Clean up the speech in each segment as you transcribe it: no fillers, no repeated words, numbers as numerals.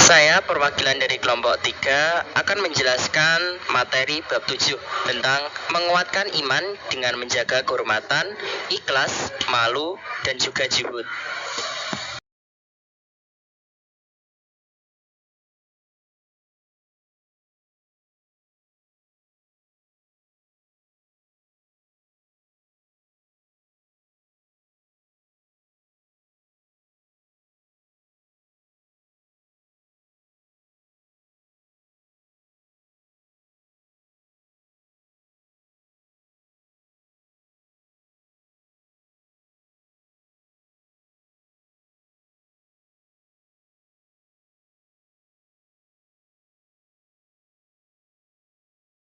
Saya perwakilan dari kelompok 3 akan menjelaskan materi bab 7 tentang menguatkan iman dengan menjaga kehormatan, ikhlas, malu, dan juga juhud.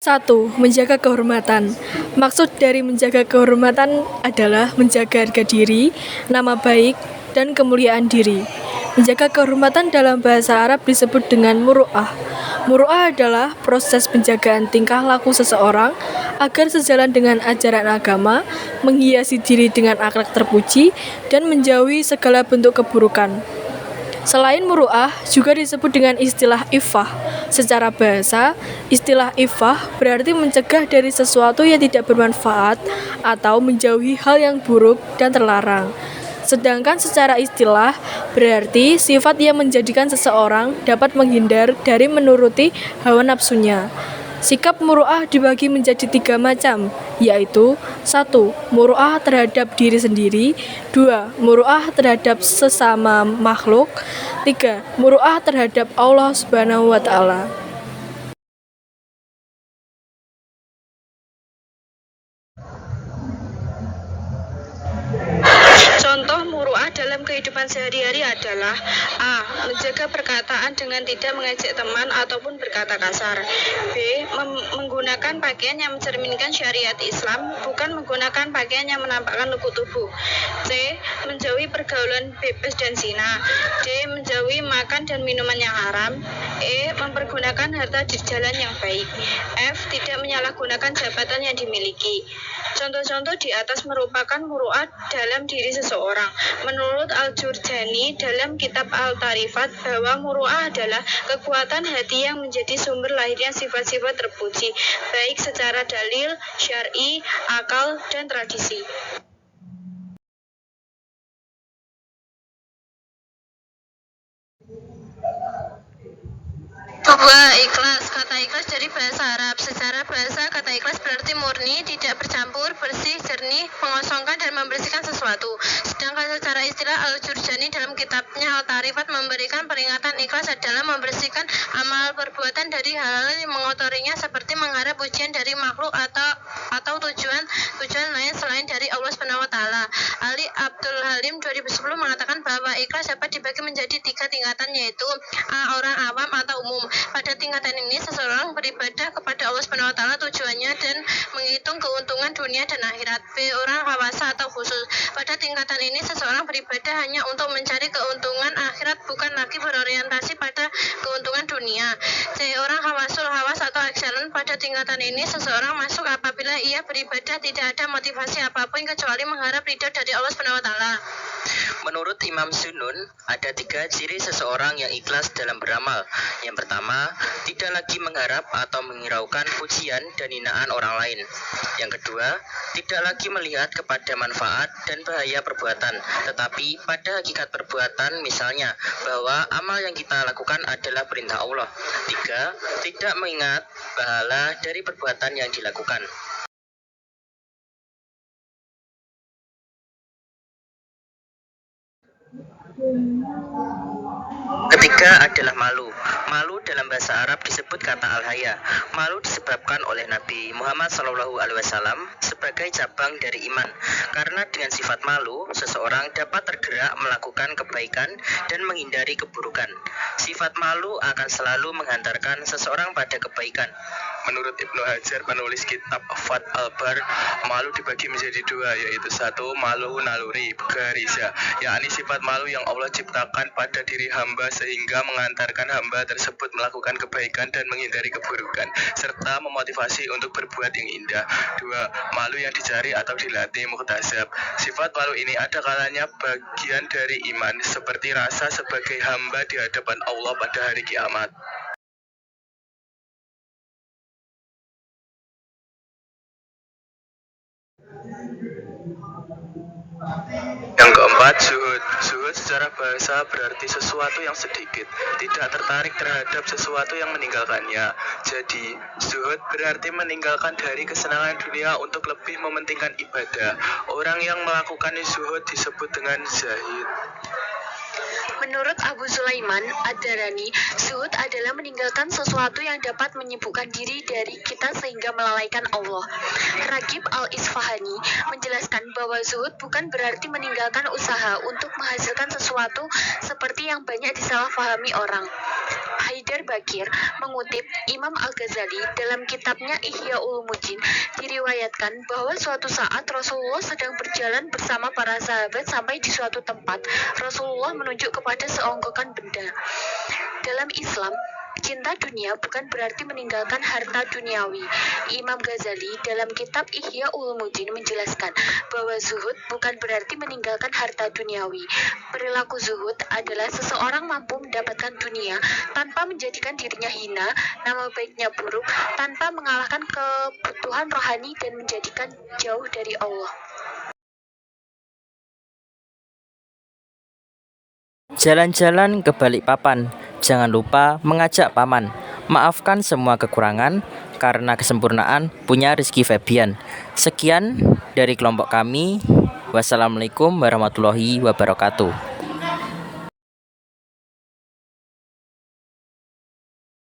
Satu, menjaga kehormatan. Maksud dari menjaga kehormatan adalah menjaga harga diri, nama baik, dan kemuliaan diri. Menjaga kehormatan dalam bahasa Arab disebut dengan muru'ah. Muru'ah adalah proses penjagaan tingkah laku seseorang agar sejalan dengan ajaran agama, menghiasi diri dengan akhlak terpuji, dan menjauhi segala bentuk keburukan. Selain muru'ah, juga disebut dengan istilah iffah. Secara bahasa, istilah iffah berarti mencegah dari sesuatu yang tidak bermanfaat atau menjauhi hal yang buruk dan terlarang. Sedangkan secara istilah, berarti sifat yang menjadikan seseorang dapat menghindar dari menuruti hawa nafsunya. Sikap muru'ah dibagi menjadi 3 macam, yaitu 1. Muru'ah terhadap diri sendiri, 2. Muru'ah terhadap sesama makhluk, 3. Muru'ah terhadap Allah Subhanahu wa Ta'ala. Contoh muru'ah dalam kehidupan sehari-hari adalah A. Menjaga perkataan dengan tidak mengejek teman ataupun berkata kasar. B. Menggunakan pakaian yang mencerminkan syariat Islam, bukan menggunakan pakaian yang menampakkan lekuk tubuh. C. Menjauhi pergaulan bebas dan zina. D. Menjauhi makan dan minuman yang haram. E. Mempergunakan harta di jalan yang baik. F. Tidak menyalahgunakan jabatan yang dimiliki. Contoh-contoh di atas merupakan muru'ah dalam diri seseorang. Menurut Al-Jurjani dalam kitab Al-Tarifat bahwa muru'ah adalah kekuatan hati yang menjadi sumber lahirnya sifat-sifat terpuji, baik secara dalil, syar'i, akal, dan tradisi. Kedua, ikhlas. Kata ikhlas dari bahasa Arab. Secara bahasa, kata ikhlas berarti murni, tidak bercampur, bersih, jernih, mengosongkan dan membersihkan sesuatu. Sedangkan secara istilah Al-Jurjani dalam kitabnya Al-Tarifat memberikan peringatan ikhlas adalah membersihkan amal perbuatan dari hal-hal yang mengotorinya seperti mengharap pujian dari makhluk atau tujuan lain selain dari Allah Subhanahu wa Ta'ala. Ali Abdul Halim 2010 mengatakan bahwa ikhlas dapat dibagi menjadi 3 tingkatan, yaitu A. Orang awam atau umum. Pada tingkatan ini seseorang beribadah kepada Allah Subhanahu wa Ta'ala tujuannya dan menghitung keuntungan dunia dan akhirat. B. Orang khawasa atau khusus. Pada tingkatan ini seseorang beribadah hanya untuk mencari keuntungan akhirat, bukan lagi berorientasi pada keuntungan dunia. C. Orang khawasul hawas atau excellent. Pada tingkatan ini seseorang masuk apabila ia beribadah tidak ada motivasi apapun kecuali mengharap ridho dari Allah Subhanahu wa Ta'ala. Menurut Imam Sunnun, ada 3 ciri seseorang yang ikhlas dalam beramal. Yang pertama, tidak lagi mengharap atau menghiraukan pujian dan hinaan orang lain. Yang kedua, tidak lagi melihat kepada manfaat dan bahaya perbuatan, tetapi pada hakikat perbuatan, misalnya bahwa amal yang kita lakukan adalah perintah Allah. 3. Tidak mengingat pahala dari perbuatan yang dilakukan. Ketiga adalah malu. Malu dalam bahasa Arab disebut kata al-haya. Malu disebabkan oleh Nabi Muhammad SAW sebagai cabang dari iman. Karena dengan sifat malu, seseorang dapat tergerak melakukan kebaikan dan menghindari keburukan. Sifat malu akan selalu menghantarkan seseorang pada kebaikan. Menurut Ibnu Hajar, penulis kitab Fath al-Bar, malu dibagi menjadi dua, yaitu satu, malu naluri, gariza, yakni sifat malu yang Allah ciptakan pada diri hamba sehingga mengantarkan hamba tersebut melakukan kebaikan dan menghindari keburukan, serta memotivasi untuk berbuat yang indah. Dua, malu yang dicari atau dilatih, muktasab. Sifat malu ini ada kalanya bagian dari iman, seperti rasa sebagai hamba di hadapan Allah pada hari kiamat. Yang keempat, zuhud. Zuhud secara bahasa berarti sesuatu yang sedikit, tidak tertarik terhadap sesuatu yang meninggalkannya. Jadi, zuhud berarti meninggalkan dari kesenangan dunia untuk lebih mementingkan ibadah. Orang yang melakukan zuhud disebut dengan zahid. Menurut Abu Sulaiman Ad-Darani, zuhud adalah meninggalkan sesuatu yang dapat menyibukkan diri dari kita sehingga melalaikan Allah. Ragib Al-Isfahani menjelaskan bahwa zuhud bukan berarti meninggalkan usaha untuk menghasilkan sesuatu seperti yang banyak disalahpahami orang. Haidar Bakir mengutip Imam Al-Ghazali dalam kitabnya Ihya Ulumuddin, diriwayatkan bahwa suatu saat Rasulullah sedang berjalan bersama para sahabat sampai di suatu tempat. Rasulullah menunjuk kepada seonggokan benda. Dalam Islam, cinta dunia bukan berarti meninggalkan harta duniawi. Imam Ghazali dalam kitab Ihya Ulumuddin menjelaskan bahwa zuhud bukan berarti meninggalkan harta duniawi. Perilaku zuhud adalah seseorang mampu mendapatkan dunia tanpa menjadikan dirinya hina, nama baiknya buruk, tanpa mengalahkan kebutuhan rohani dan menjadikan jauh dari Allah. Jalan-jalan ke Balikpapan, jangan lupa mengajak paman. Maafkan semua kekurangan, karena kesempurnaan punya Rizky Febian. Sekian dari kelompok kami. Wassalamualaikum warahmatullahi wabarakatuh.